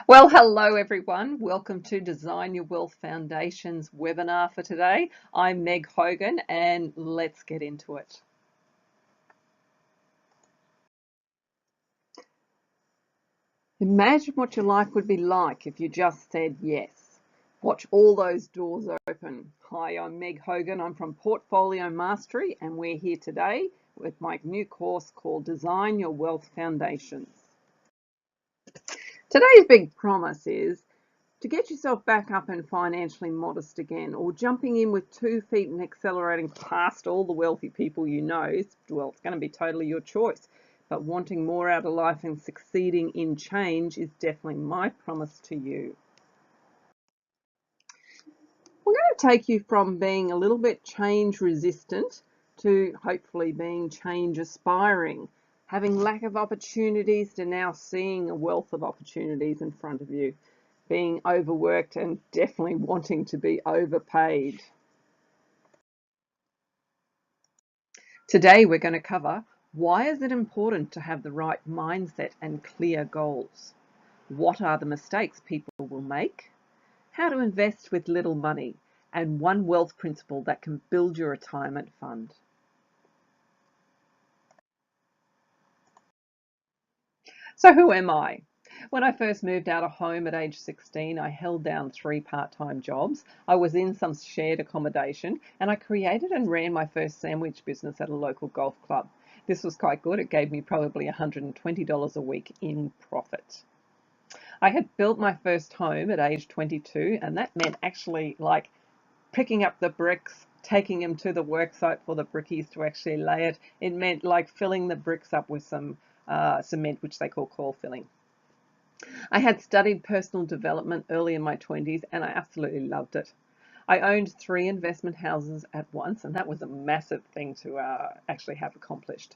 Well, hello everyone. Welcome to Design Your Wealth Foundation's webinar for today. I'm Meg Hogan and let's get into it. Imagine what your life would be like if you just said yes. Watch all those doors open. Hi, I'm Meg Hogan. I'm from Portfolio Mastery and we're here today with my new course called Design Your Wealth Foundations. Today's big promise is to get yourself back up and financially modest again, or jumping in with 2 feet and accelerating past all the wealthy people you know, well, it's going to be totally your choice. But wanting more out of life and succeeding in change is definitely my promise to you. We're going to take you from being a little bit change resistant to hopefully being change aspiring, having lack of opportunities to now seeing a wealth of opportunities in front of you, being overworked and definitely wanting to be overpaid. Today we're going to cover why is it important to have the right mindset and clear goals? What are the mistakes people will make? How to invest with little money, and one wealth principle that can build your retirement fund. So who am I? When I first moved out of home at age 16, I held down 3 part-time jobs. I was in some shared accommodation and I created and ran my first sandwich business at a local golf club. This was quite good. It gave me probably $120 a week in profit. I had built my first home at age 22, and that meant actually like picking up the bricks, taking them to the work site for the brickies to actually lay it. It meant like filling the bricks up with some cement, which they call core filling. I had studied personal development early in my 20s and I absolutely loved it. I owned 3 investment houses at once, and that was a massive thing to actually have accomplished.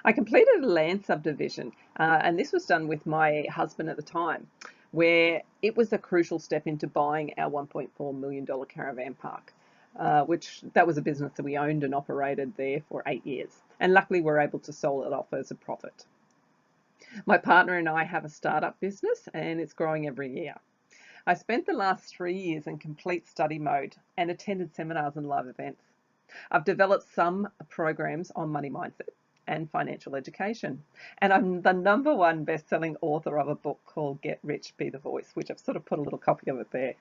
I completed a land subdivision, and this was done with my husband at the time, where it was a crucial step into buying our $1.4 million caravan park, which that was a business that we owned and operated there for 8 years. And luckily, we're able to sell it off as a profit. My partner and I have a startup business, and it's growing every year. I spent the last 3 years in complete study mode and attended seminars and live events. I've developed some programs on money mindset and financial education. And I'm the #1 best-selling author of a book called Get Rich, Be the Voice, which I've sort of put a little copy of it there.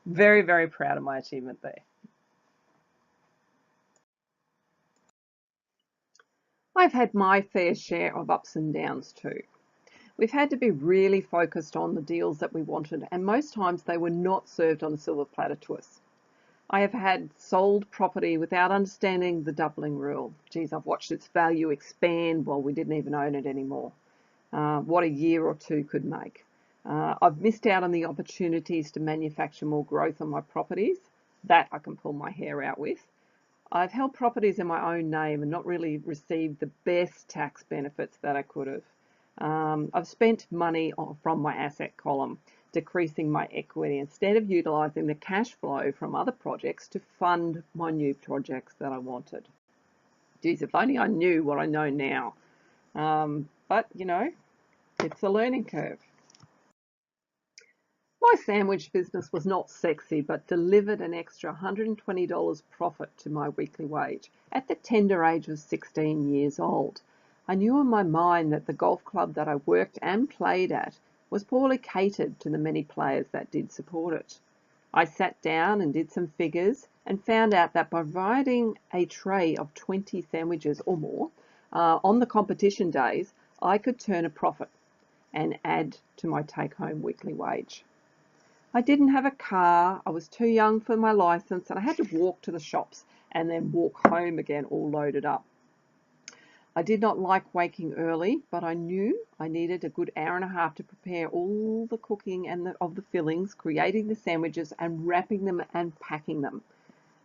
Very, very proud of my achievement there. I've had my fair share of ups and downs too. We've had to be really focused on the deals that we wanted, and most times they were not served on a silver platter to us. I have had sold property without understanding the doubling rule. Geez, I've watched its value expand while we didn't even own it anymore. What a year or two could make. I've missed out on the opportunities to manufacture more growth on my properties. That I can pull my hair out with. I've held properties in my own name and not really received the best tax benefits that I could have. I've spent money from my asset column, decreasing my equity instead of utilising the cash flow from other projects to fund my new projects that I wanted. Geez, if only I knew what I know now. But, you know, it's a learning curve. My sandwich business was not sexy, but delivered an extra $120 profit to my weekly wage at the tender age of 16 years old. I knew in my mind that the golf club that I worked and played at was poorly catered to the many players that did support it. I sat down and did some figures and found out that by providing a tray of 20 sandwiches or more on the competition days, I could turn a profit and add to my take-home weekly wage. I didn't have a car, I was too young for my license, and I had to walk to the shops and then walk home again all loaded up. I did not like waking early, but I knew I needed a good hour and a half to prepare all the cooking and of the fillings, creating the sandwiches and wrapping them and packing them,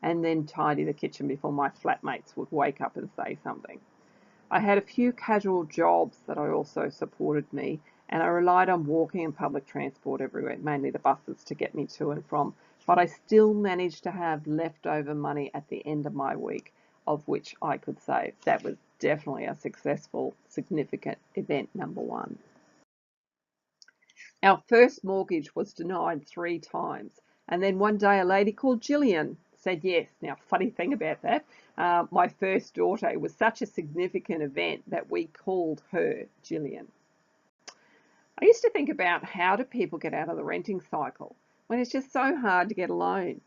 and then tidy the kitchen before my flatmates would wake up and say something. I had a few casual jobs that I also supported me, and I relied on walking and public transport everywhere, mainly the buses to get me to and from. But I still managed to have leftover money at the end of my week, of which I could save. That was definitely a successful, significant event #1. Our first mortgage was denied 3 times. And then one day a lady called Gillian said yes. Now, funny thing about that, my first daughter, it was such a significant event that we called her Gillian. I used to think about how do people get out of the renting cycle when it's just so hard to get a loan.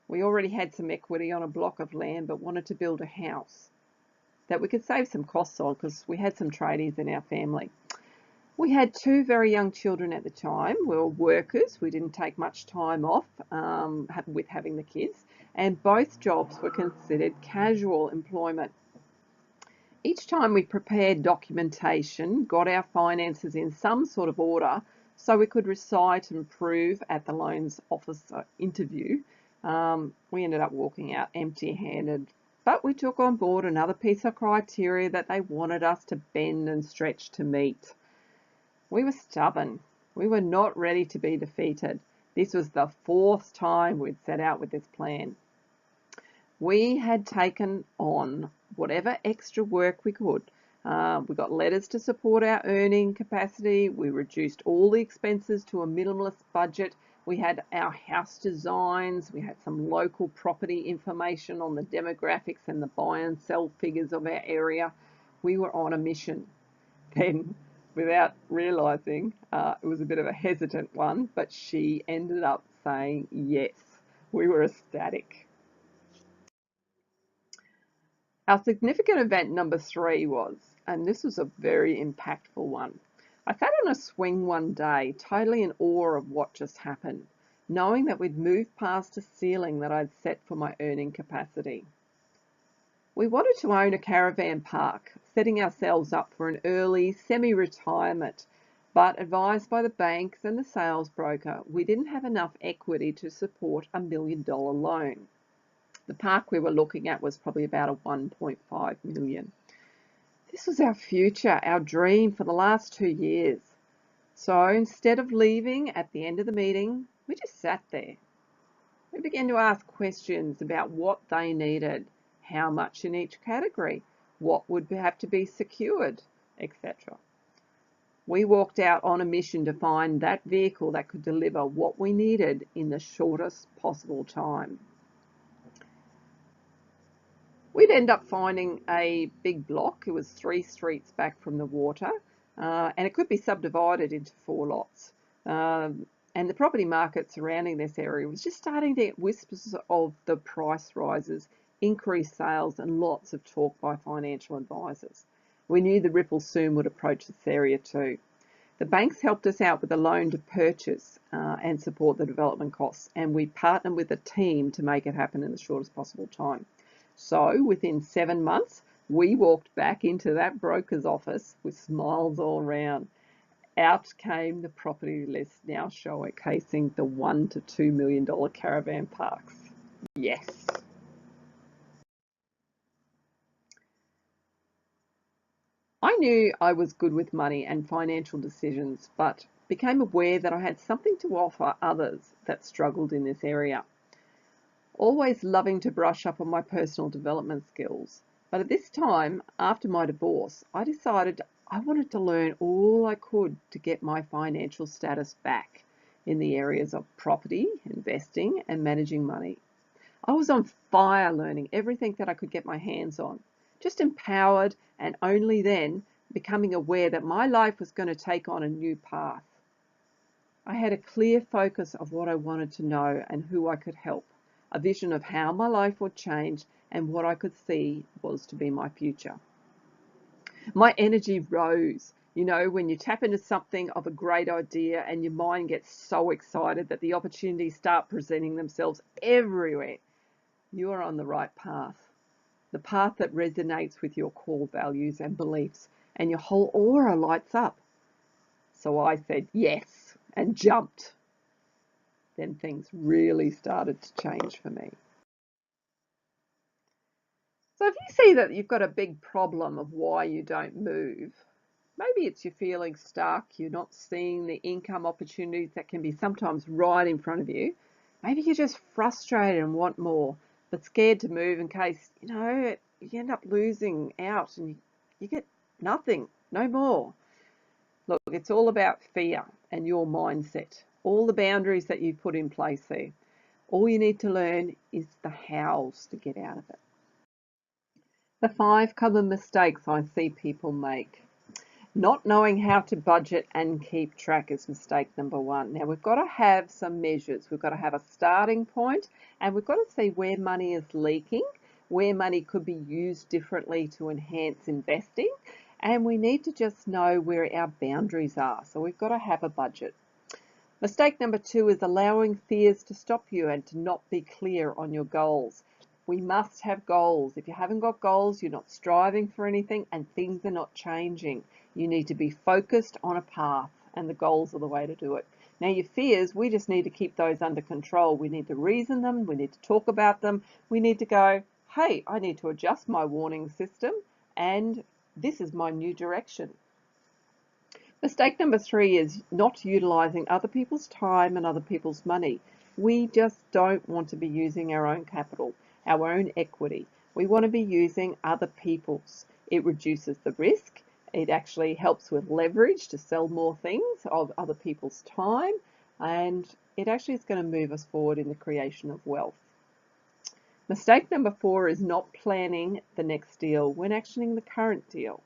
We already had some equity on a block of land but wanted to build a house that we could save some costs on because we had some tradies in our family. We had 2 very young children at the time. We were workers. We didn't take much time off with having the kids, and both jobs were considered casual employment. Each time we prepared documentation, got our finances in some sort of order so we could recite and prove at the loans officer interview, we ended up walking out empty-handed. But we took on board another piece of criteria that they wanted us to bend and stretch to meet. We were stubborn. We were not ready to be defeated. This was the 4th time we'd set out with this plan. We had taken on whatever extra work we could. We got letters to support our earning capacity. We reduced all the expenses to a minimalist budget. We had our house designs. We had some local property information on the demographics and the buy and sell figures of our area. We were on a mission. Then, without realising, it was a bit of a hesitant one, but she ended up saying yes. We were ecstatic. Our significant event number 3 was, and this was a very impactful one. I sat on a swing one day, totally in awe of what just happened, knowing that we'd moved past a ceiling that I'd set for my earning capacity. We wanted to own a caravan park, setting ourselves up for an early semi-retirement, but advised by the banks and the sales broker, we didn't have enough equity to support a $1 million loan. The park we were looking at was probably about a 1.5 million. This was our future, our dream for the last 2 years. So instead of leaving at the end of the meeting, we just sat there. We began to ask questions about what they needed, how much in each category, what would have to be secured, etc. We walked out on a mission to find that vehicle that could deliver what we needed in the shortest possible time. We'd end up finding a big block. It was 3 streets back from the water, and it could be subdivided into 4 lots. And the property market surrounding this area was just starting to get whispers of the price rises, increased sales, and lots of talk by financial advisors. We knew the ripple soon would approach this area too. The banks helped us out with a loan to purchase and support the development costs, and we partnered with a team to make it happen in the shortest possible time. So within 7 months, we walked back into that broker's office with smiles all around. Out came the property list, now showcasing the $1 to $2 million caravan parks. Yes. I knew I was good with money and financial decisions, but became aware that I had something to offer others that struggled in this area. Always loving to brush up on my personal development skills. But at this time, after my divorce, I decided I wanted to learn all I could to get my financial status back in the areas of property, investing, and managing money. I was on fire learning everything that I could get my hands on, just empowered, and only then becoming aware that my life was going to take on a new path. I had a clear focus of what I wanted to know and who I could help, a vision of how my life would change and what I could see was to be my future. My energy rose. You know, when you tap into something of a great idea and your mind gets so excited that the opportunities start presenting themselves everywhere, you are on the right path. The path that resonates with your core values and beliefs, and your whole aura lights up. So I said yes and jumped. Then things really started to change for me. So if you see that you've got a big problem of why you don't move, maybe it's you're feeling stuck, you're not seeing the income opportunities that can be sometimes right in front of you. Maybe you're just frustrated and want more, but scared to move in case, you end up losing out and you get nothing, no more. Look, it's all about fear, and your mindset, all the boundaries that you put in place there. All you need to learn is the hows to get out of it. The 5 common mistakes I see people make. Not knowing how to budget and keep track is mistake number 1. Now we've got to have some measures. We've got to have a starting point, and we've got to see where money is leaking, where money could be used differently to enhance investing, and we need to just know where our boundaries are. So we've got to have a budget. Mistake number 2 is allowing fears to stop you and to not be clear on your goals. We must have goals. If you haven't got goals, you're not striving for anything and things are not changing. You need to be focused on a path, and the goals are the way to do it. Now your fears, we just need to keep those under control. We need to reason them. We need to talk about them. We need to go, hey, I need to adjust my warning system, and this is my new direction. Mistake number 3 is not utilising other people's time and other people's money. We just don't want to be using our own capital, our own equity. We want to be using other people's. It reduces the risk. It actually helps with leverage to sell more things of other people's time, and it actually is going to move us forward in the creation of wealth. Mistake number 4 is not planning the next deal when actioning the current deal.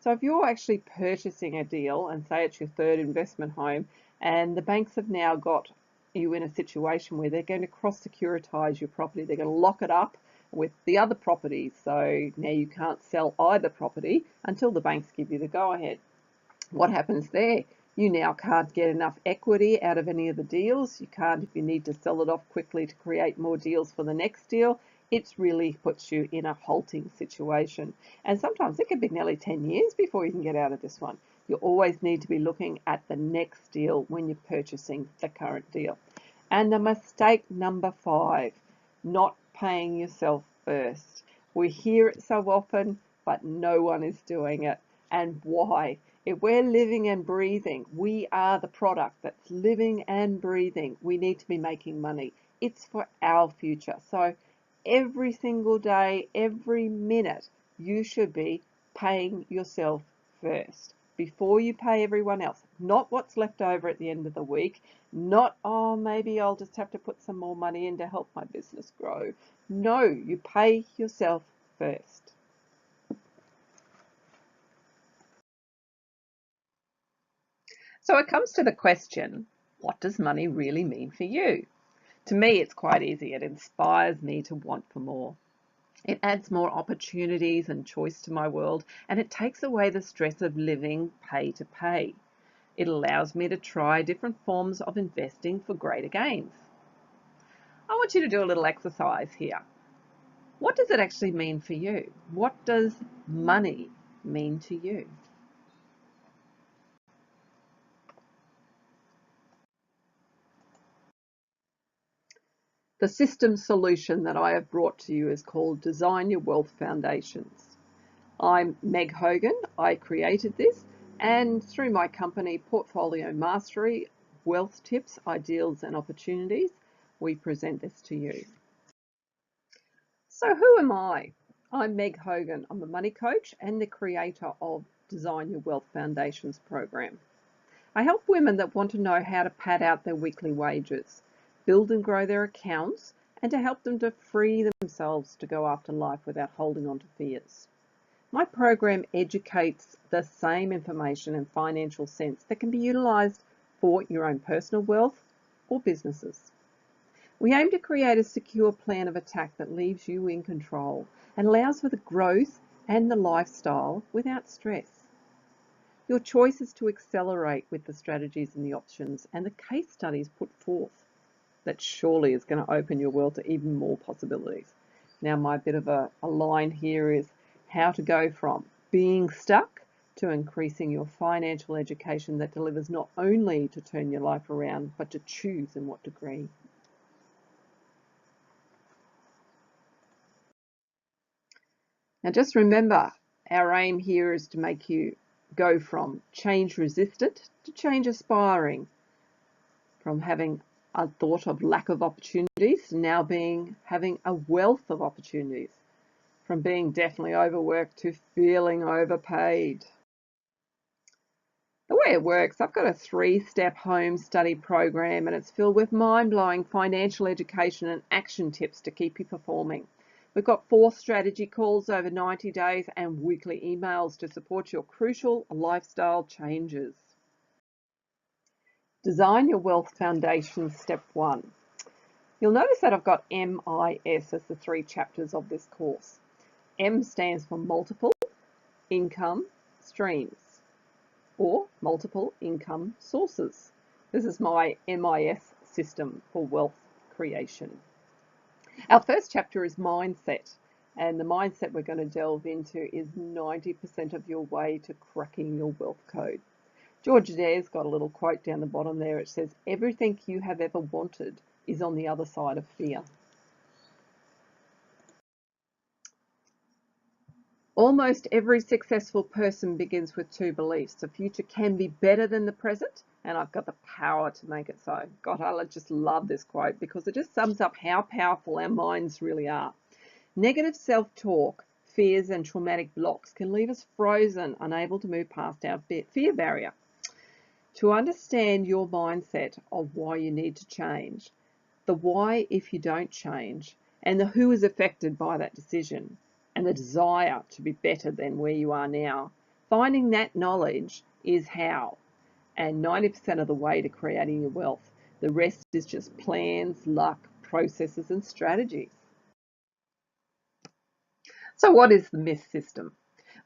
So if you're actually purchasing a deal, and say it's your 3rd investment home, and the banks have now got you in a situation where they're going to cross-securitise your property, they're going to lock it up with the other properties. So now you can't sell either property until the banks give you the go-ahead. What happens there? You now can't get enough equity out of any of the deals. You can't, if you need to sell it off quickly to create more deals for the next deal. It's really puts you in a halting situation. And sometimes it could be nearly 10 years before you can get out of this one. You always need to be looking at the next deal when you're purchasing the current deal. And the mistake number 5, not paying yourself first. We hear it so often, but no one is doing it. And why? If we're living and breathing, we are the product that's living and breathing. We need to be making money. It's for our future. So every single day, every minute, you should be paying yourself first before you pay everyone else. Not what's left over at the end of the week. Not, oh, maybe I'll just have to put some more money in to help my business grow. No, you pay yourself first. So it comes to the question, what does money really mean for you? To me, it's quite easy. It inspires me to want for more. It adds more opportunities and choice to my world, and it takes away the stress of living pay to pay. It allows me to try different forms of investing for greater gains. I want you to do a little exercise here. What does it actually mean for you? What does money mean to you? The system solution that I have brought to you is called Design Your Wealth Foundations. I'm Meg Hogan. I created this, and through my company Portfolio Mastery, Wealth Tips, Ideals and Opportunities, we present this to you. So who am I? I'm Meg Hogan. I'm a money coach and the creator of Design Your Wealth Foundations program. I help women that want to know how to pad out their weekly wages, build and grow their accounts, and to help them to free themselves to go after life without holding on to fears. My program educates the same information and financial sense that can be utilised for your own personal wealth or businesses. We aim to create a secure plan of attack that leaves you in control and allows for the growth and the lifestyle without stress. Your choice is to accelerate with the strategies and the options and the case studies put forth. That surely is going to open your world to even more possibilities. Now, my bit of a line here is how to go from being stuck to increasing your financial education that delivers not only to turn your life around, but to choose in what degree. Now, just remember, our aim here is to make you go from change resistant to change aspiring, from having a thought of lack of opportunities to now having a wealth of opportunities, from being definitely overworked to feeling overpaid. The way it works, I've got a 3-step home study program and it's filled with mind-blowing financial education and action tips to keep you performing. We've got 4 strategy calls over 90 days and weekly emails to support your crucial lifestyle changes. Design your wealth foundation, step 1. You'll notice that I've got MIS as the 3 chapters of this course. M stands for multiple income streams, or multiple income sources. This is my MIS system for wealth creation. Our first chapter is mindset, and the mindset we're going to delve into is 90% of your way to cracking your wealth code. George Adair's got a little quote down the bottom there. It says, "Everything you have ever wanted is on the other side of fear." Almost every successful person begins with 2 beliefs. The future can be better than the present, and I've got the power to make it so. God, I just love this quote because it just sums up how powerful our minds really are. Negative self-talk, fears, and traumatic blocks can leave us frozen, unable to move past our fear barrier. To understand your mindset of why you need to change, the why if you don't change, and the who is affected by that decision, and the desire to be better than where you are now, finding that knowledge is how, and 90% of the way to creating your wealth. The rest is just plans, luck, processes, and strategies. So what is the MIS system?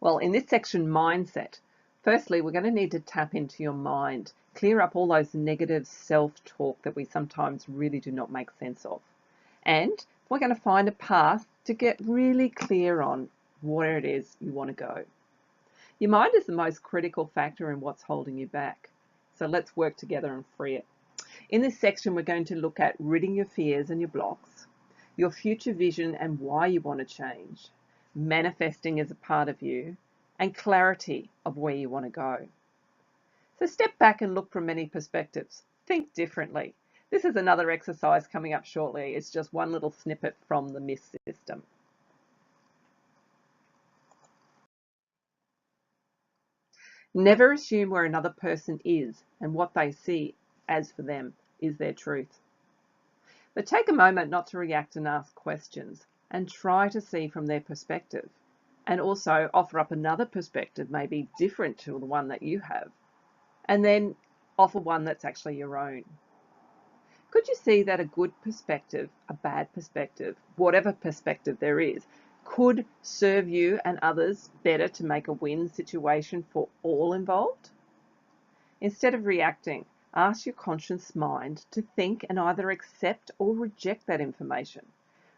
Well, in this section, mindset, firstly, we're going to need to tap into your mind, clear up all those negative self-talk that we sometimes really do not make sense of. And we're going to find a path to get really clear on where it is you want to go. Your mind is the most critical factor in what's holding you back. So let's work together and free it. In this section, we're going to look at ridding your fears and your blocks, your future vision and why you want to change, manifesting as a part of you, and clarity of where you want to go. So step back and look from many perspectives. Think differently. This is another exercise coming up shortly. It's just one little snippet from the MIS system. Never assume where another person is and what they see as for them is their truth. But take a moment not to react and ask questions and try to see from their perspective, and also offer up another perspective, maybe different to the one that you have, and then offer one that's actually your own. Could you see that a good perspective, a bad perspective, whatever perspective there is, could serve you and others better to make a win situation for all involved? Instead of reacting, ask your conscious mind to think and either accept or reject that information.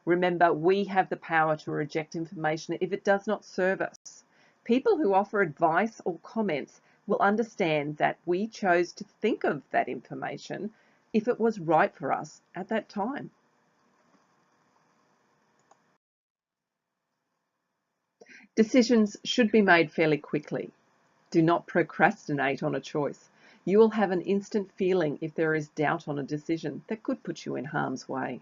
Remember, we have the power to reject information if it does not serve us. People who offer advice or comments will understand that we chose to think of that information if it was right for us at that time. Decisions should be made fairly quickly. Do not procrastinate on a choice. You will have an instant feeling if there is doubt on a decision that could put you in harm's way.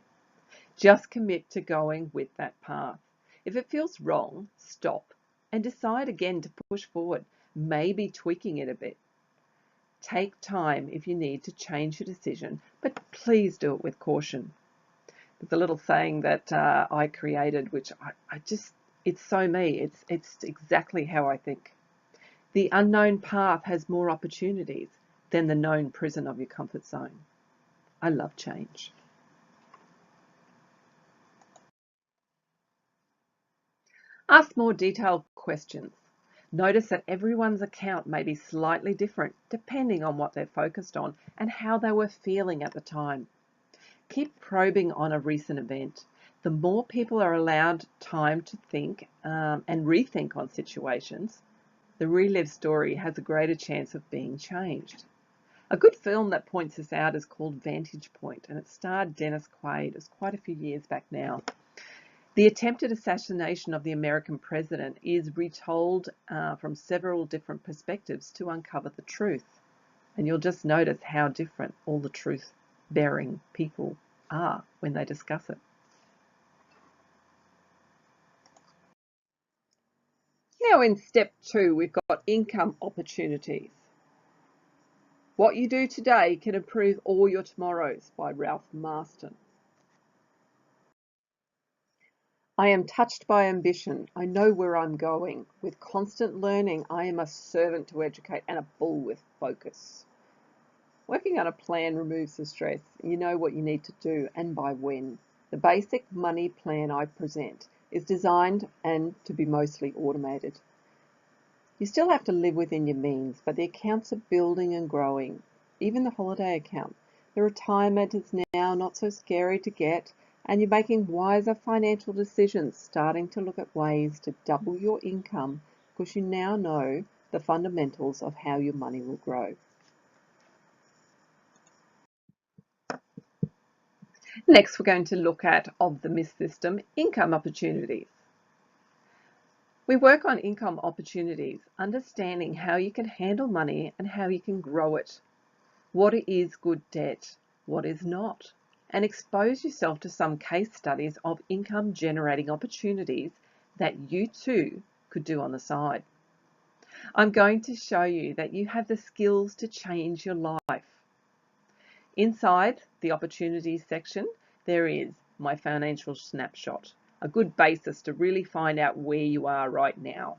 Just commit to going with that path. If it feels wrong, stop and decide again to push forward, maybe tweaking it a bit. Take time if you need to change your decision, but please do it with caution. There's a little saying that I created, which I just, it's so me. It's exactly how I think. The unknown path has more opportunities than the known prison of your comfort zone. I love change. Ask more detailed questions. Notice that everyone's account may be slightly different depending on what they're focused on and how they were feeling at the time. Keep probing on a recent event. The more people are allowed time to think and rethink on situations, the relived story has a greater chance of being changed. A good film that points this out is called Vantage Point, and it starred Dennis Quaid. It was quite a few years back now. The attempted assassination of the American president is retold from several different perspectives to uncover the truth. And you'll just notice how different all the truth-bearing people are when they discuss it. Now in step 2, we've got income opportunities. What You Do Today Can Improve All Your Tomorrows by Ralph Marston. I am touched by ambition. I know where I'm going. With constant learning, I am a servant to educate and a bull with focus. Working on a plan removes the stress. You know what you need to do and by when. The basic money plan I present is designed and to be mostly automated. You still have to live within your means, but the accounts are building and growing. Even the holiday account. The retirement is now not so scary to get, and you're making wiser financial decisions, starting to look at ways to double your income because you now know the fundamentals of how your money will grow. Next, we're going to look at, of the myth system, income opportunities. We work on income opportunities, understanding how you can handle money and how you can grow it. What is good debt, what is not, and expose yourself to some case studies of income generating opportunities that you too could do on the side. I'm going to show you that you have the skills to change your life. Inside the opportunities section, there is my financial snapshot, a good basis to really find out where you are right now.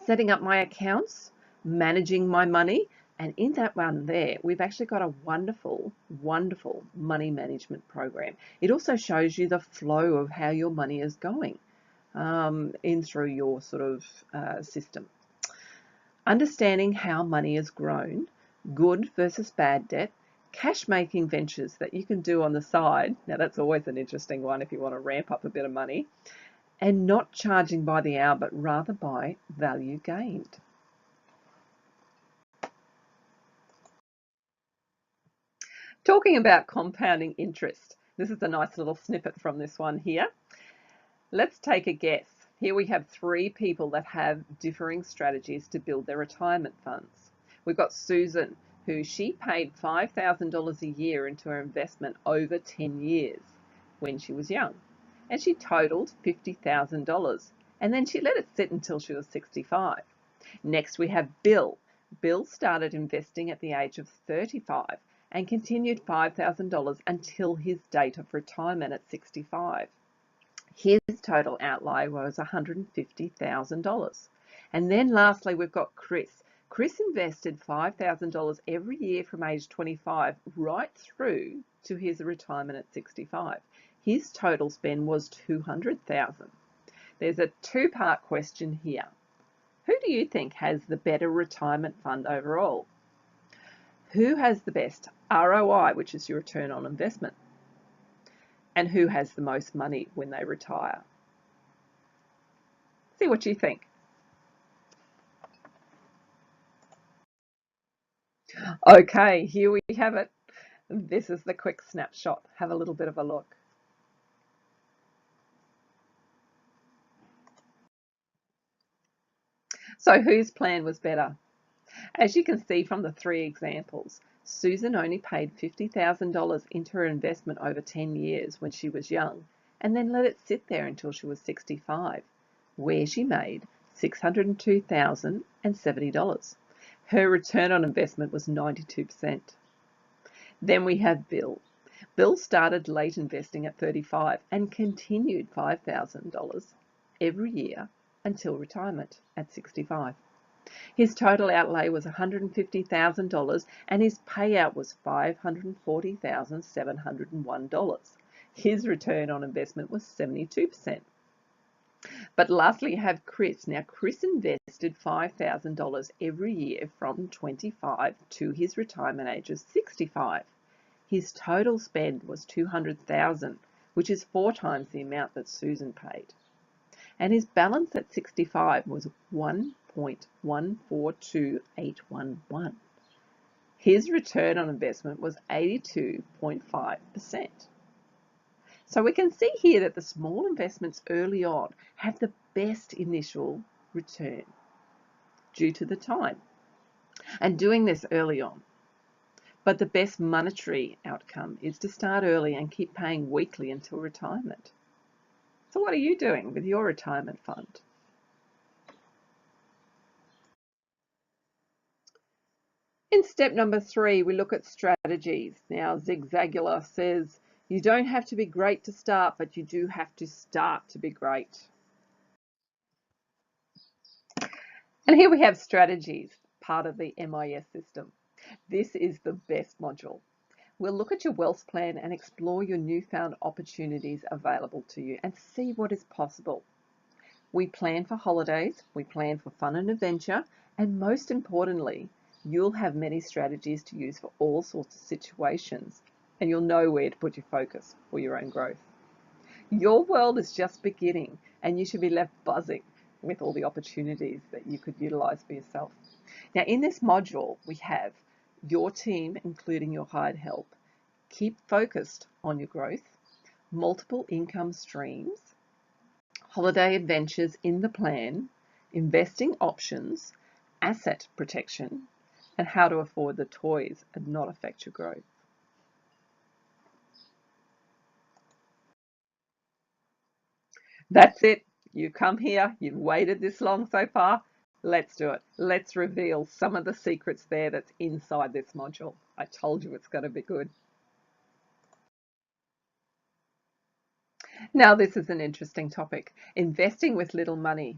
Setting up my accounts, managing my money, and in that one there, we've actually got a wonderful, wonderful money management program. It also shows you the flow of how your money is going in through your sort of system. Understanding how money has grown, good versus bad debt, cash making ventures that you can do on the side. Now that's always an interesting one if you want to ramp up a bit of money, and not charging by the hour, but rather by value gained. Talking about compounding interest, this is a nice little snippet from this one here. Let's take a guess. Here we have 3 people that have differing strategies to build their retirement funds. We've got Susan, who she paid $5,000 a year into her investment over 10 years when she was young. And she totaled $50,000. And then she let it sit until she was 65. Next we have Bill. Bill started investing at the age of 35 and continued $5,000 until his date of retirement at 65. His total outlay was $150,000. And then lastly, we've got Chris. Chris invested $5,000 every year from age 25 right through to his retirement at 65. His total spend was $200,000. There's a 2-part question here. Who do you think has the better retirement fund overall? Who has the best ROI, which is your return on investment? And who has the most money when they retire? See what you think. Okay, here we have it. This is the quick snapshot. Have a little bit of a look. So whose plan was better? As you can see from the 3 examples, Susan only paid $50,000 into her investment over 10 years when she was young, and then let it sit there until she was 65, where she made $602,070. Her return on investment was 92%. Then we have Bill. Bill started late investing at 35 and continued $5,000 every year until retirement at 65. His total outlay was $150,000 and his payout was $540,701. His return on investment was 72%. But lastly, you have Chris. Now, Chris invested $5,000 every year from 25 to his retirement age of 65. His total spend was $200,000, which is 4 times the amount that Susan paid. And his balance at 65 was 1.142811. His return on investment was 82.5%. So we can see here that the small investments early on have the best initial return due to the time and doing this early on. But the best monetary outcome is to start early and keep paying weekly until retirement. So what are you doing with your retirement fund? In step number 3, we look at strategies. Now, Zigzagular says, you don't have to be great to start, but you do have to start to be great. And here we have strategies, part of the MIS system. This is the best module. We'll look at your wealth plan and explore your newfound opportunities available to you and see what is possible. We plan for holidays, we plan for fun and adventure, and most importantly, you'll have many strategies to use for all sorts of situations, and you'll know where to put your focus for your own growth. Your world is just beginning, and you should be left buzzing with all the opportunities that you could utilize for yourself. Now, in this module, we have your team, including your hired help. Keep focused on your growth, multiple income streams, holiday adventures in the plan, investing options, asset protection, and how to afford the toys and not affect your growth. That's it. You come here, you've waited this long so far. Let's do it. Let's reveal some of the secrets there that's inside this module. I told you it's going to be good. Now, this is an interesting topic. Investing with little money.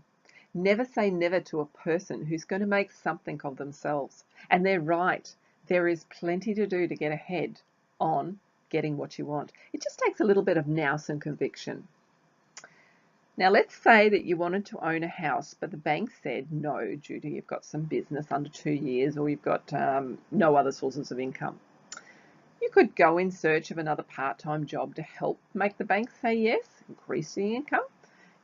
Never say never to a person who's going to make something of themselves. And they're right. There is plenty to do to get ahead on getting what you want. It just takes a little bit of nous and conviction. Now, let's say that you wanted to own a house, but the bank said no due to you've got some business under 2 years or you've got no other sources of income. You could go in search of another part-time job to help make the bank say yes, increase the income.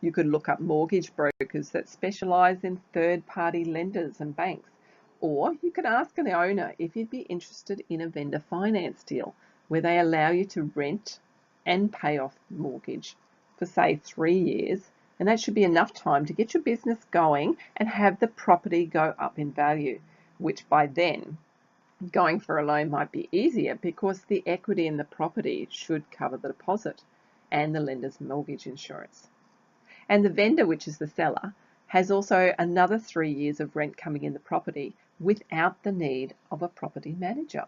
You could look up mortgage brokers that specialise in third-party lenders and banks. Or you could ask the owner if you'd be interested in a vendor finance deal where they allow you to rent and pay off the mortgage for say 3 years, and that should be enough time to get your business going and have the property go up in value, which by then going for a loan might be easier because the equity in the property should cover the deposit and the lender's mortgage insurance. And the vendor, which is the seller, has also another 3 years of rent coming in the property without the need of a property manager.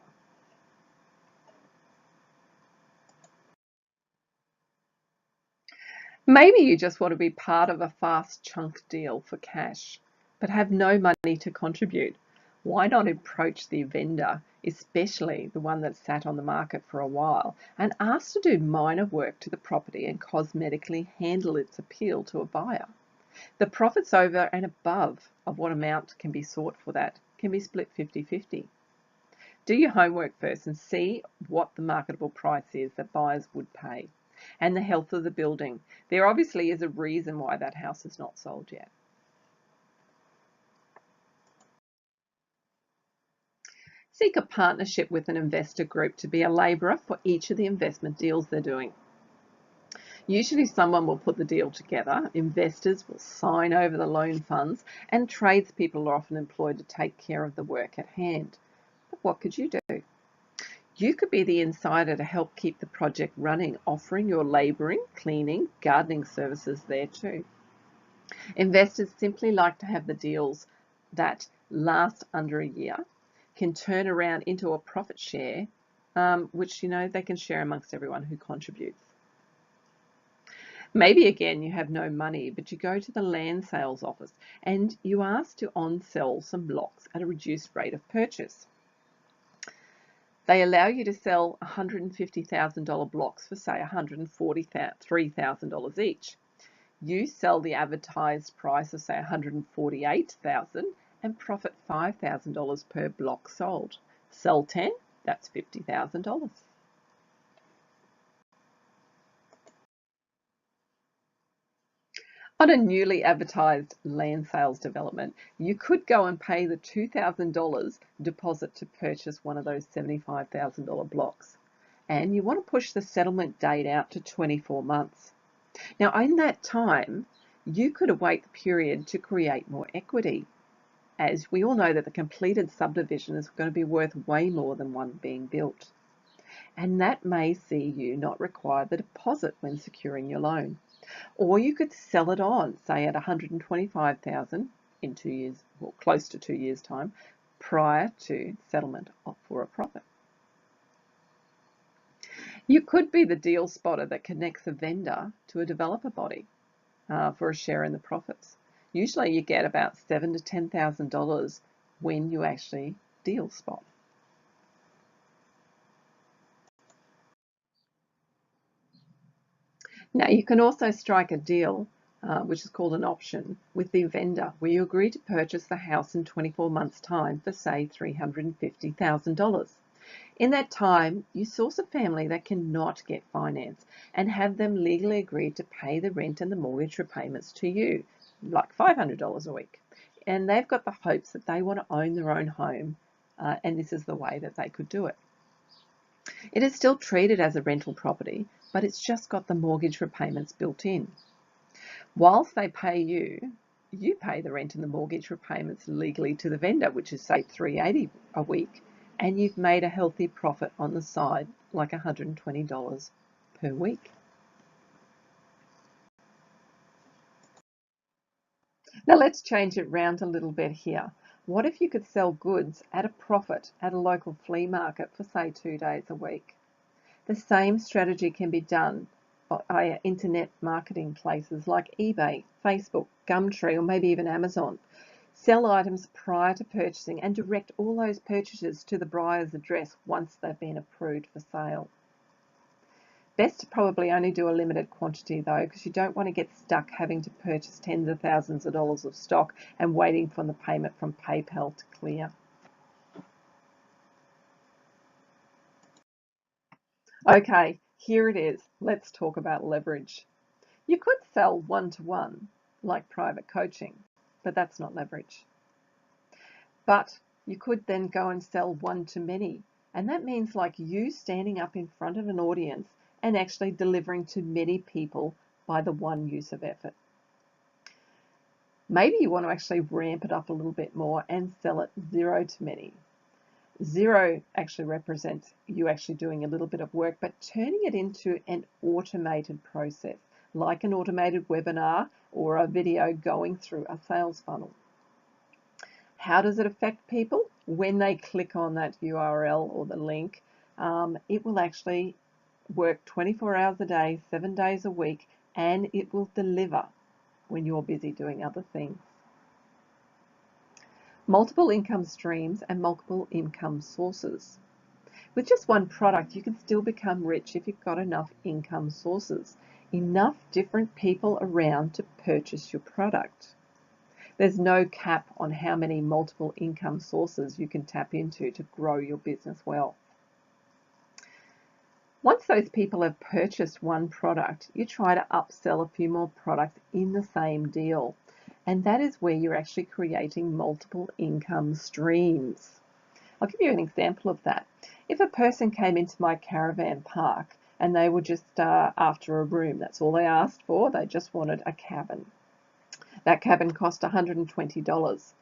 Maybe you just want to be part of a fast chunk deal for cash, but have no money to contribute. Why not approach the vendor, especially the one that's sat on the market for a while, and ask to do minor work to the property and cosmetically handle its appeal to a buyer? The profits over and above of what amount can be sought for that can be split 50-50. Do your homework first and see what the marketable price is that buyers would pay, and the health of the building. There obviously is a reason why that house is not sold yet. Seek a partnership with an investor group to be a labourer for each of the investment deals they're doing. Usually someone will put the deal together, investors will sign over the loan funds, and tradespeople are often employed to take care of the work at hand. But what could you do? You could be the insider to help keep the project running, offering your labouring, cleaning, gardening services there too. Investors simply like to have the deals that last under a year, can turn around into a profit share, which they can share amongst everyone who contributes. Maybe again you have no money, but you go to the land sales office and you ask to on-sell some blocks at a reduced rate of purchase. They allow you to sell $150,000 blocks for say $143,000 each. You sell the advertised price of say $148,000 and profit $5,000 per block sold. Sell 10, that's $50,000. On a newly advertised land sales development, you could go and pay the $2,000 deposit to purchase one of those $75,000 blocks. And you want to push the settlement date out to 24 months. Now, in that time, you could await the period to create more equity, as we all know that the completed subdivision is going to be worth way more than one being built. And that may see you not require the deposit when securing your loan. Or you could sell it on, say at $125,000 in 2 years, or close to 2 years' time, prior to settlement for a profit. You could be the deal spotter that connects a vendor to a developer body for a share in the profits. Usually you get about $7,000 to $10,000 when you actually deal spot. Now you can also strike a deal, which is called an option, with the vendor, where you agree to purchase the house in 24 months' time for, say, $350,000. In that time, you source a family that cannot get finance and have them legally agree to pay the rent and the mortgage repayments to you, like $500 a week. And they've got the hopes that they want to own their own home, and this is the way that they could do it. It is still treated as a rental property, but it's just got the mortgage repayments built in. Whilst they pay you, you pay the rent and the mortgage repayments legally to the vendor, which is say $380 a week, and you've made a healthy profit on the side, like $120 per week. Now let's change it round a little bit here. What if you could sell goods at a profit at a local flea market for say 2 days a week? The same strategy can be done by internet marketing places like eBay, Facebook, Gumtree, or maybe even Amazon. Sell items prior to purchasing and direct all those purchases to the buyer's address once they've been approved for sale. Best to probably only do a limited quantity though, because you don't want to get stuck having to purchase tens of thousands of dollars of stock and waiting for the payment from PayPal to clear. Okay, here it is. Let's talk about leverage. You could sell one-to-one, like private coaching, but that's not leverage. But you could then go and sell one-to-many, and that means like you standing up in front of an audience and actually delivering to many people by the one use of effort. Maybe you want to actually ramp it up a little bit more and sell it zero-to-many. Zero actually represents you actually doing a little bit of work, but turning it into an automated process, like an automated webinar or a video going through a sales funnel. How does it affect people? When they click on that URL or the link, it will actually work 24 hours a day, 7 days a week, and it will deliver when you're busy doing other things. Multiple income streams and multiple income sources. With just one product, you can still become rich if you've got enough income sources, enough different people around to purchase your product. There's no cap on how many multiple income sources you can tap into to grow your business well. Once those people have purchased one product, you try to upsell a few more products in the same deal. And that is where you're actually creating multiple income streams. I'll give you an example of that. If a person came into my caravan park and they were just after a room, that's all they asked for, they just wanted a cabin. That cabin cost $120.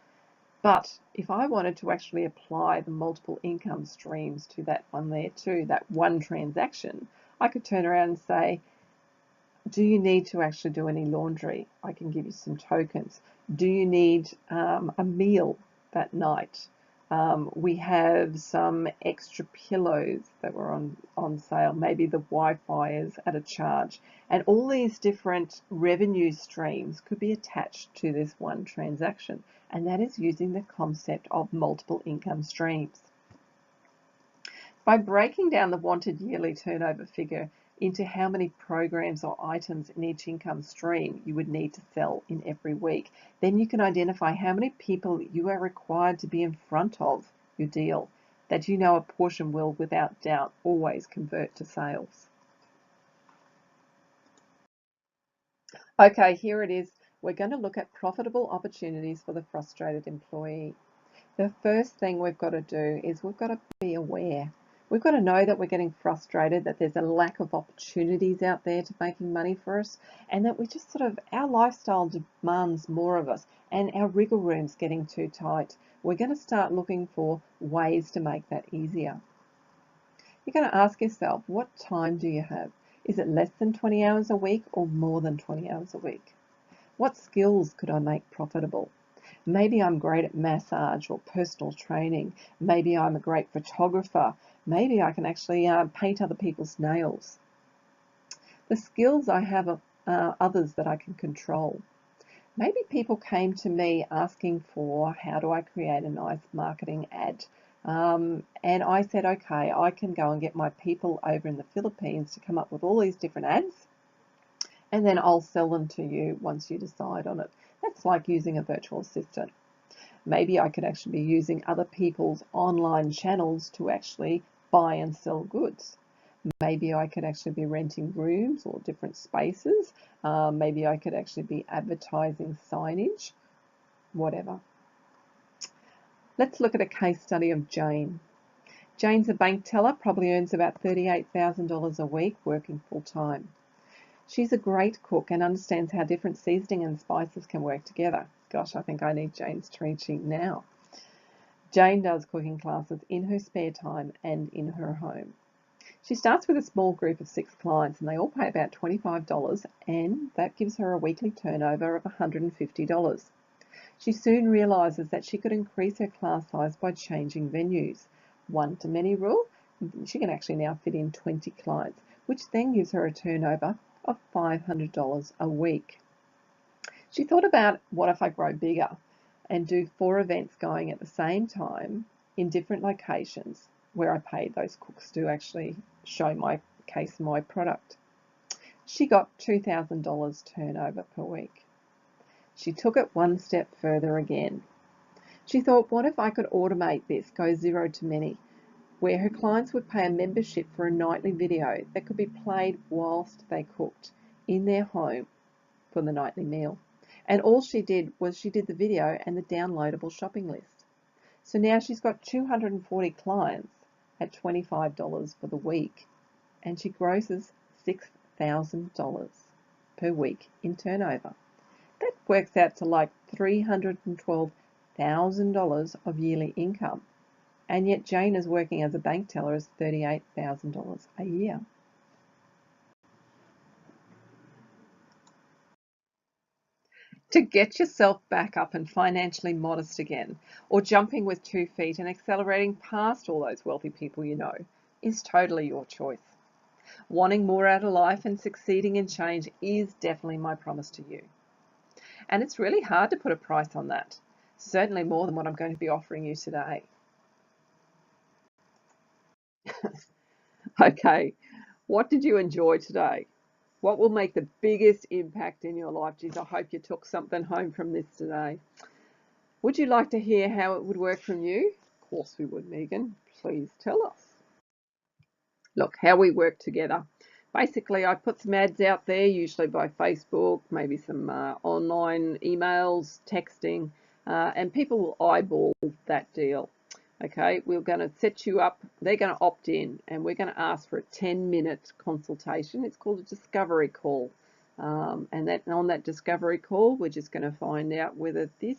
But if I wanted to actually apply the multiple income streams to that one there too, that one transaction, I could turn around and say, do you need to actually do any laundry? I can give you some tokens. Do you need a meal that night? We have some extra pillows that were on sale. Maybe the Wi-Fi is at a charge. And all these different revenue streams could be attached to this one transaction. And that is using the concept of multiple income streams. By breaking down the wanted yearly turnover figure into how many programs or items in each income stream you would need to sell in every week, then you can identify how many people you are required to be in front of your deal, that you know a portion will, without doubt, always convert to sales. Okay, here it is. We're going to look at profitable opportunities for the frustrated employee. The first thing we've got to do is we've got to be aware. We've got to know that we're getting frustrated, that there's a lack of opportunities out there to making money for us, and that we just our lifestyle demands more of us, and our wriggle room's getting too tight. We're going to start looking for ways to make that easier. You're going to ask yourself, what time do you have? Is it less than 20 hours a week or more than 20 hours a week? What skills could I make profitable? Maybe I'm great at massage or personal training. Maybe I'm a great photographer. Maybe I can actually paint other people's nails. The skills I have are others that I can control. Maybe people came to me asking for how do I create a nice marketing ad. And I said, okay, I can go and get my people over in the Philippines to come up with all these different ads, and then I'll sell them to you once you decide on it. That's like using a virtual assistant. Maybe I could actually be using other people's online channels to actually buy and sell goods. Maybe I could actually be renting rooms or different spaces. Maybe I could actually be advertising signage, whatever. Let's look at a case study of Jane. Jane's a bank teller, probably earns about $38,000 a week working full time. She's a great cook and understands how different seasoning and spices can work together. Gosh, I think I need Jane's teaching now. Jane does cooking classes in her spare time and in her home. She starts with a small group of 6 clients and they all pay about $25, and that gives her a weekly turnover of $150. She soon realises that she could increase her class size by changing venues. One-to-many rule, she can actually now fit in 20 clients, which then gives her a turnover of $500 a week. She thought about, what if I grow bigger and do 4 events going at the same time in different locations where I paid those cooks to actually show my case, my product. She got $2,000 turnover per week. She took it one step further again. She thought, what if I could automate this, go 0 to many, where her clients would pay a membership for a nightly video that could be played whilst they cooked in their home for the nightly meal. And all she did was she did the video and the downloadable shopping list. So now she's got 240 clients at $25 for the week, and she grosses $6,000 per week in turnover. That works out to like $312,000 of yearly income, and yet Jane is working as a bank teller as $38,000 a year. To get yourself back up and financially modest again, or jumping with 2 feet and accelerating past all those wealthy people you know, is totally your choice. Wanting more out of life and succeeding in change is definitely my promise to you. And it's really hard to put a price on that, certainly more than what I'm going to be offering you today. Okay, what did you enjoy today? What will make the biggest impact in your life? Geez, I hope you took something home from this today. Would you like to hear how it would work from you? Of course we would, Megan. Please tell us. Look, how we work together. Basically, I put some ads out there, usually by Facebook, maybe some online emails, texting, and people will eyeball that deal. Okay, we're going to set you up. They're going to opt in, and we're going to ask for a 10-minute consultation. It's called a discovery call. And on that discovery call, we're just going to find out whether this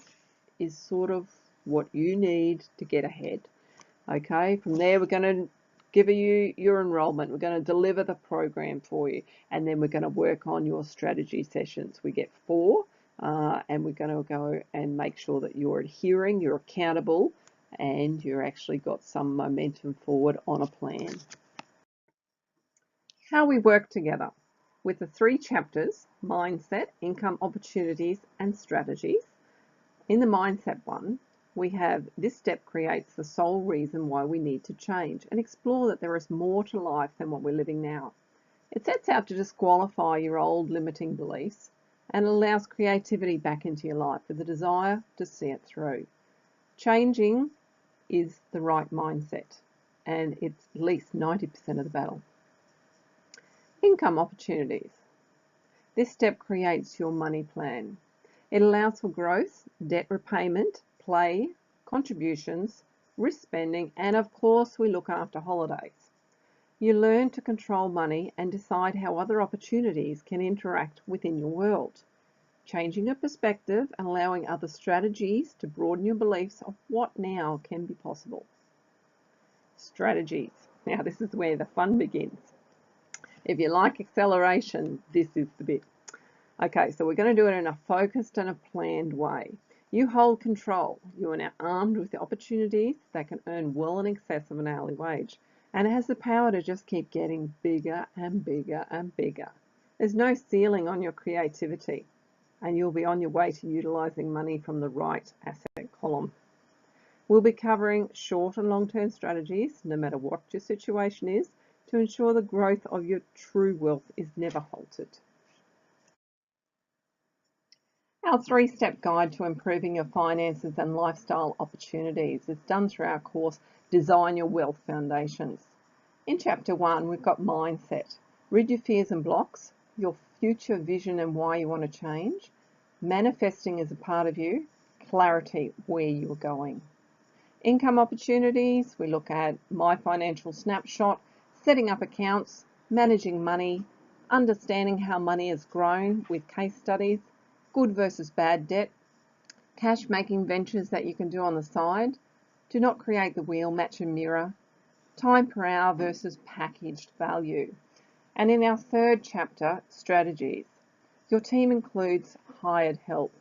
is sort of what you need to get ahead. Okay, from there, we're going to give you your enrollment. We're going to deliver the program for you, and then we're going to work on your strategy sessions. We get 4, and we're going to go and make sure that you're adhering, you're accountable, and you're actually got some momentum forward on a plan. How we work together with the 3 chapters: mindset, income opportunities, and strategies. In the mindset one, we have this step creates the sole reason why we need to change and explore that there is more to life than what we're living now. It sets out to disqualify your old limiting beliefs and allows creativity back into your life with a desire to see it through. Changing is the right mindset, and it's at least 90% of the battle. Income opportunities. This step creates your money plan. It allows for growth, debt repayment, play, contributions, risk spending, and of course we look after holidays. You learn to control money and decide how other opportunities can interact within your world. Changing your perspective and allowing other strategies to broaden your beliefs of what now can be possible. Strategies. Now this is where the fun begins. If you like acceleration, this is the bit. Okay, so we're going to do it in a focused and a planned way. You hold control. You are now armed with the opportunities that can earn well in excess of an hourly wage. And it has the power to just keep getting bigger and bigger and bigger. There's no ceiling on your creativity, and you'll be on your way to utilising money from the right asset column. We'll be covering short and long-term strategies, no matter what your situation is, to ensure the growth of your true wealth is never halted. Our three-step guide to improving your finances and lifestyle opportunities is done through our course, Design Your Wealth Foundations. In Chapter 1, we've got Mindset. Rid your fears and blocks, your future vision and why you want to change, manifesting as a part of you, clarity, where you're going. Income opportunities, we look at My Financial Snapshot, setting up accounts, managing money, understanding how money has grown with case studies, good versus bad debt, cash making ventures that you can do on the side, do not create the wheel, match and mirror, time per hour versus packaged value. And in our third chapter, strategies, your team includes hired help.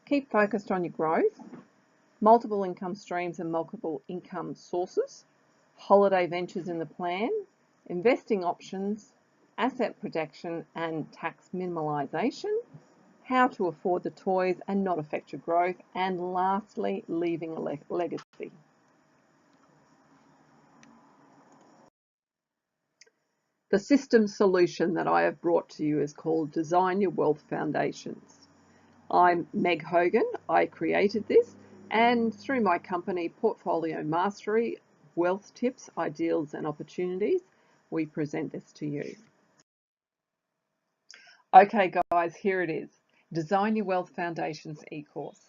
Keep focused on your growth, multiple income streams and multiple income sources, holiday ventures in the plan, investing options, asset protection and tax minimalisation, how to afford the toys and not affect your growth, and lastly, leaving a legacy. The system solution that I have brought to you is called Design Your Wealth Foundations. I'm Meg Hogan. I created this, and through my company Portfolio Mastery, Wealth Tips, Ideals and Opportunities, we present this to you. Okay guys, here it is. Design Your Wealth Foundations e-course.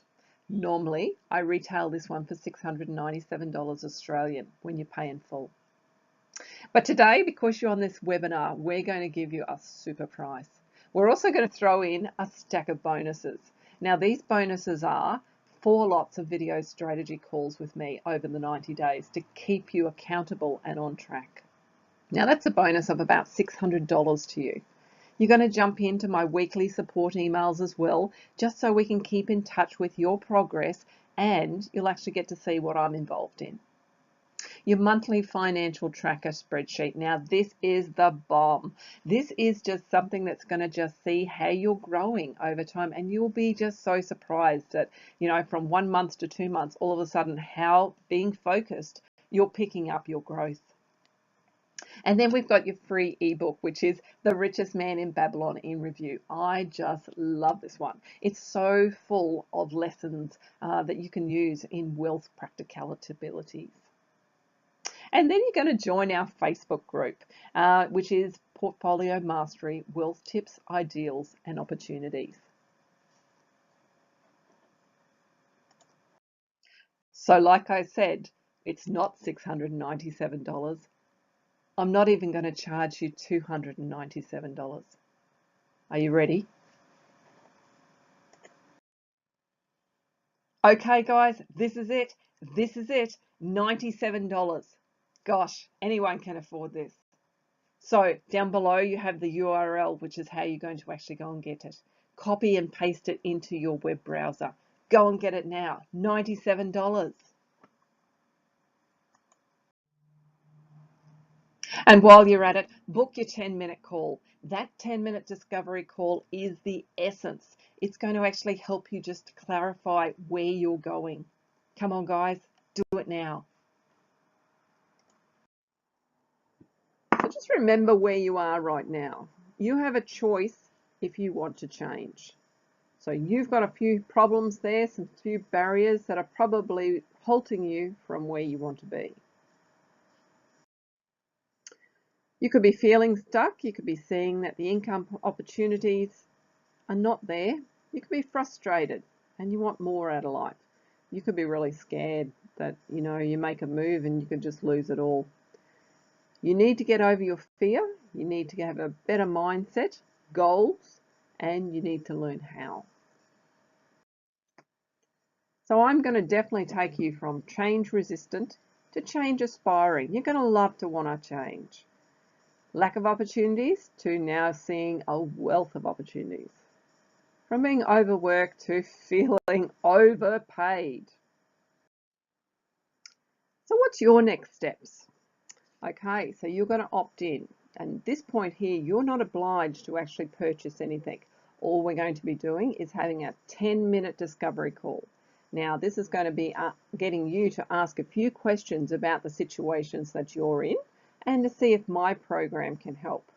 Normally, I retail this one for $697 Australian when you pay in full. But today, because you're on this webinar, we're going to give you a super price. We're also going to throw in a stack of bonuses. Now, these bonuses are 4 lots of video strategy calls with me over the 90 days to keep you accountable and on track. Now, that's a bonus of about $600 to you. You're going to jump into my weekly support emails as well, just so we can keep in touch with your progress, and you'll actually get to see what I'm involved in. Your monthly financial tracker spreadsheet. Now, this is the bomb. This is just something that's going to just see how you're growing over time, and you'll be just so surprised that, from 1 month to 2 months, all of a sudden, how being focused, you're picking up your growth. And then we've got your free ebook, which is The Richest Man in Babylon in Review. I just love this one. It's so full of lessons that you can use in wealth practicalities. And then you're going to join our Facebook group, which is Portfolio Mastery, Wealth Tips, Ideals and Opportunities. So like I said, it's not $697. I'm not even going to charge you $297. Are you ready? Okay, guys, this is it. This is it. $97. Gosh, anyone can afford this. So down below you have the URL, which is how you're going to actually go and get it. Copy and paste it into your web browser. Go and get it now. $97. And while you're at it, book your 10-minute call. That 10-minute discovery call is the essence. It's going to actually help you just to clarify where you're going. Come on, guys, do it now. So just remember where you are right now. You have a choice if you want to change. So you've got a few problems there, some few barriers that are probably halting you from where you want to be. You could be feeling stuck. You could be seeing that the income opportunities are not there. You could be frustrated and you want more out of life. You could be really scared that, you make a move and you could just lose it all. You need to get over your fear. You need to have a better mindset, goals, and you need to learn how. So I'm going to definitely take you from change resistant to change aspiring. You're going to love to want to change. Lack of opportunities to now seeing a wealth of opportunities. From being overworked to feeling overpaid. So what's your next steps? Okay, so you're going to opt in. And at this point here, you're not obliged to actually purchase anything. All we're going to be doing is having a 10-minute discovery call. Now, this is going to be getting you to ask a few questions about the situations that you're in and to see if my program can help.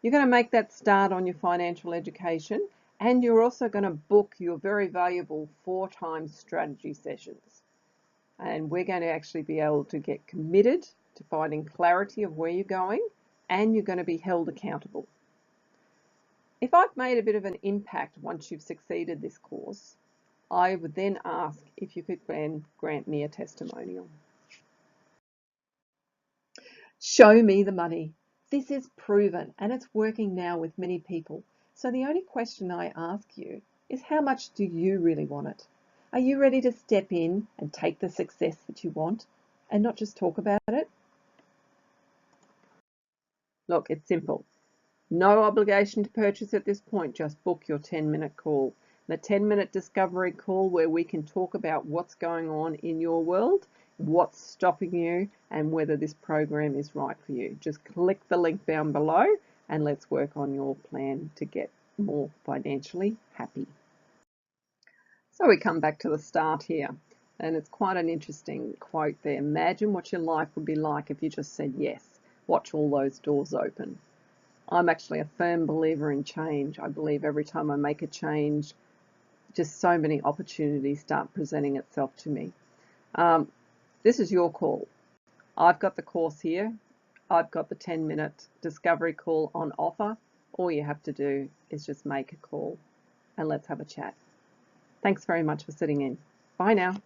You're going to make that start on your financial education, and you're also going to book your very valuable 4-time strategy sessions. And we're going to actually be able to get committed to finding clarity of where you're going, and you're going to be held accountable. If I've made a bit of an impact once you've succeeded this course, I would then ask if you could then grant me a testimonial. Show me the money. This is proven and it's working now with many people. So the only question I ask you is, how much do you really want it? Are you ready to step in and take the success that you want and not just talk about it? Look, it's simple. No obligation to purchase at this point, just book your 10-minute call. The 10-minute discovery call where we can talk about what's going on in your world, what's stopping you, and whether this program is right for you. Just click the link down below and let's work on your plan to get more financially happy. So we come back to the start here, and it's quite an interesting quote there. Imagine what your life would be like if you just said yes. Watch all those doors open. I'm actually a firm believer in change. I believe every time I make a change, just so many opportunities start presenting itself to me. This is your call. I've got the course here. I've got the 10-minute discovery call on offer. All you have to do is just make a call and let's have a chat. Thanks very much for sitting in. Bye now.